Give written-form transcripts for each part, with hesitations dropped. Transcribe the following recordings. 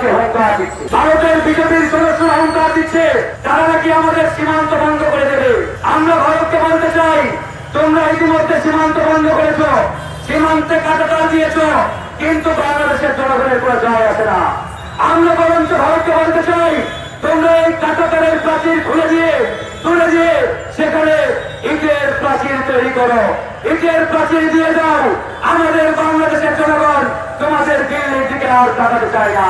নাকি হুঙ্কার দিচ্ছে, ভারতের বিজেপির সদস্যরা হুঙ্কার দিচ্ছে তারা নাকি আমাদের সীমান্ত বন্ধ করে দেবে। আমরা ভারতকে বলতে চাই, তোমরা ইতিমধ্যে সীমান্ত বন্ধ করেছো, সীমান্তে কাঁটাতার দিয়েছো, কিন্তু বাংলাদেশের জনগণের কোনো যায় আসে না। আমরা বরঞ্চ ভারতকে বলতে চাই, তোমরা এই কাঁটাতারের প্রাচীর খুলে দিয়ে তুলে দিয়ে সেখানে ইটের প্রাচীর তৈরি করো, ইটের প্রাচীর দিয়ে দাও। আমাদের বাংলাদেশের জনগণ তোমাদের দিল্লির দিকে আর তাকাতে চায় না,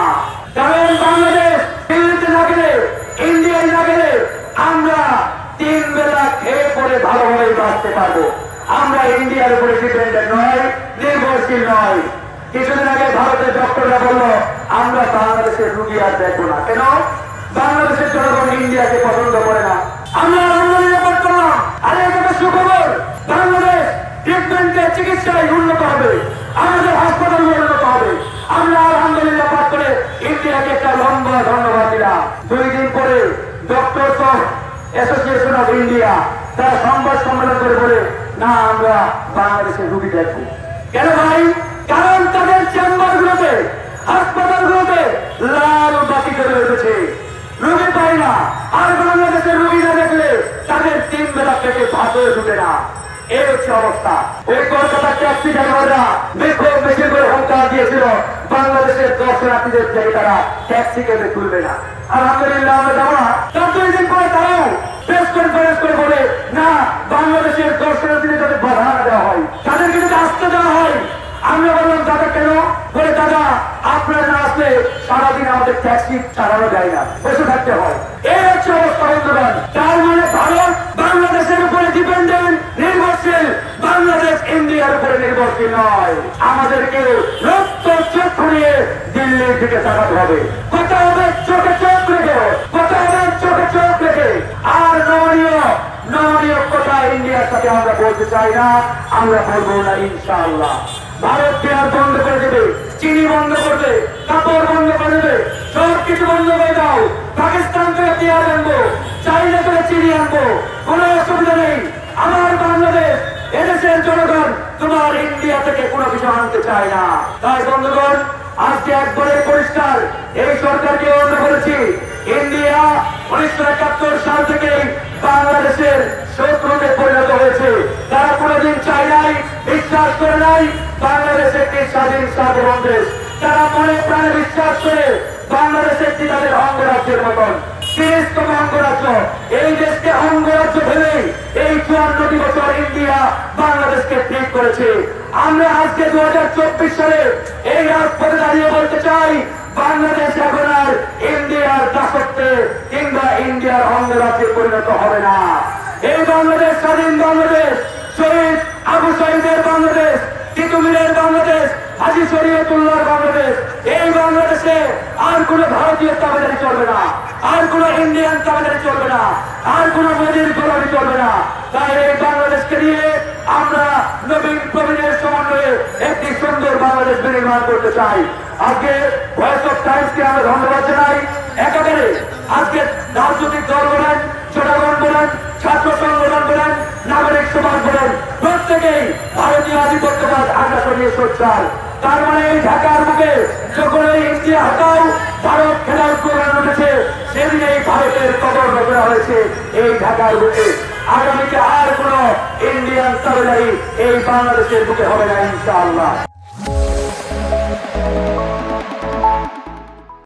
কারণ বাংলাদেশ দিল্লিতে না গেলে, ইন্ডিয়ায় না গেলে আমরা 3 বেলা খেয়ে পরে ভালোভাবে বাঁচতে পারবো। আমরা ইন্ডিয়ার উপরে ডিপেন্ডেন্ট নয়, নির্ভরশীল নয়। কিছুদিন আগে ভারতের ডক্টররা বলল আমরা বাংলাদেশের রুগী আর দেখবো না। কেন? বাংলাদেশের জনগণ ইন্ডিয়াকে পছন্দ করে না। আমরা আন্দোলন করলাম, আরে এটা সুখবর, বাংলাদেশ ট্রিটমেন্টের চিকিৎসায় উন্নত হবে, আমাদের হাসপাতাল উন্নত হবে। আমরা আলহামদুলিল্লাহ পাঠ করে ইন্ডিয়াকে একটা লম্বা ধন্যবাদ দিলাম। 2 দিন পরে ডক্টরস অ্যাসোসিয়েশন অফ ইন্ডিয়া তারা সংবাদ সম্মেলন করে বলে না আমরা বাংলাদেশের রুগী দেখবো। কেন ভাই? কারণ তাদের চেম্বার গুলোতে, হাসপাতাল গুলোতে লাল বাতি করে রেখেছে, রুগী পায় না। আর বাংলাদেশের রুগী না দেখলে তাদের 3 বেলা পেটে ভাত হয়ে ঢুকে না। এই হচ্ছে অবস্থা। ওই কলকাতার ট্যাক্সি ড্রাইভাররা বিক্ষোভ মিছিল করে হুঙ্কার দিয়েছিল বাংলাদেশের দর্শনার্থীদের থেকে তারা ট্যাক্সি কেটে তুলবে না। আলহামদুলিল্লাহ আমরা যাবো না। তার 2 দিন পরে তারাও প্রেস কনফারেন্স করে বলে না বাংলাদেশের দর্শনার্থীদের যাতে বাধা না দেওয়া হয়, তাদেরকে যদি আসতে দেওয়া হয়। আমরা বললাম দাদা কেন? বলে দাদা আপনারা না আসলে সারাদিন আমাদের ট্যাক্সি চালানো যায় না, বসে থাকতে হয়। এই হচ্ছে অবস্থা বন্ধুগণ। তার মানে ভারত বাংলাদেশের উপরে ডিপেন্ডেন্ট, নির্ভরশীল, বাংলাদেশ ইন্ডিয়ার উপরে নির্ভরশীল নয়। আমাদেরকে রক্ত চোখ নিয়ে দিল্লির দিকে তাকাতে হবে। কথা হবে চোখে চোখ রেখে, কথা হবে চোখে চোখ রেখে। আর নমনীয় কথা ইন্ডিয়ার সাথে আমরা বলতে চাই না, আমরা বলবো না ইনশাআল্লাহ। ভারত পেঁয়াজ বন্ধ করে দেবে, চিনি বন্ধ করবে, কাপড় বন্ধ করে দেবে, সব কিছু বন্ধ করে দাও। পাকিস্তান থেকে পেঁয়াজ আনবো, চাইনা থেকে চিনি আনবো, কোনো অসুবিধা নেই। আমার বাংলাদেশ, এদেশের জনগণ তোমার ইন্ডিয়া থেকে কোনো কিছু আনতে চায় না। তাই বন্ধুগণ আজকে একবারে পরিষ্কার এই সরকারকে আমরা বলেছি, ইন্ডিয়া 1971 সাল থেকে বাংলাদেশের শত্রুতে পরিণত হয়েছে। তারা কোনোদিন চায় নাই, বিশ্বাস করে নাই বাংলাদেশ একটি স্বাধীন সার্বভৌম দেশ। তারা মনে প্রাণে বিশ্বাস করে বাংলাদেশ একটি তাদের অঙ্গরাজ্যের মতন 30তম অঙ্গরাজ্য। এই দেশকে অঙ্গরাজ্য ভেবে এই 54 বছর ইন্ডিয়া বাংলাদেশকে ট্রিট করেছে। আমরা আজকে 2024 সালে এই রাজপথে দাঁড়িয়ে বলতে চাই বাংলাদেশ এখন আর ইন্ডিয়ার দাসত্বে কিংবা ইন্ডিয়ার অঙ্গরাজ্যে পরিণত হবে না। এই বাংলাদেশ স্বাধীন বাংলাদেশ, শহীদ আবু সাইদের বাংলাদেশ, তিতুমিরের বাংলাদেশ, হাজী শরীয়তুল্লাহর বাংলাদেশ। এই বাংলাদেশে আর কোন ভারতীয় তাবেদারি চলবে না, আর কোন ইন্ডিয়ান তাবেদারি চলবে না, আর কোন মোদীর গোলামি চলবে না। তাই এই বাংলাদেশকে নিয়ে আমরা নবীন প্রবীণের সমন্বয়ে একটি সুন্দর বাংলাদেশ বিনির্মাণ করতে চাই। আজকে ভয়েস অফ টাইমসকে আমরা ধন্যবাদ জানাই। একেবারে আজকে রাজনৈতিক দল বলেন, জনগণ বলেন, ছাত্র সংগঠন বলেন, নাগরিক সমাজ বলেন, প্রত্যেকেই ভারতীয় আধিপত্যবাদ আগ্রাসন নিয়ে সোচ্চার। তার মানে এই ঢাকার বুকে যখন এই ইন্ডিয়া হটাও ভারত খেলার প্রোগ্রাম উঠেছে, সেদিন এই ভারতের কবর রচনা হয়েছে এই ঢাকার বুকে। আগামীতে আর কোন ইন্ডিয়ান তাবেদারি এই বাংলাদেশের বুকে হবে না ইনশাআল্লাহ।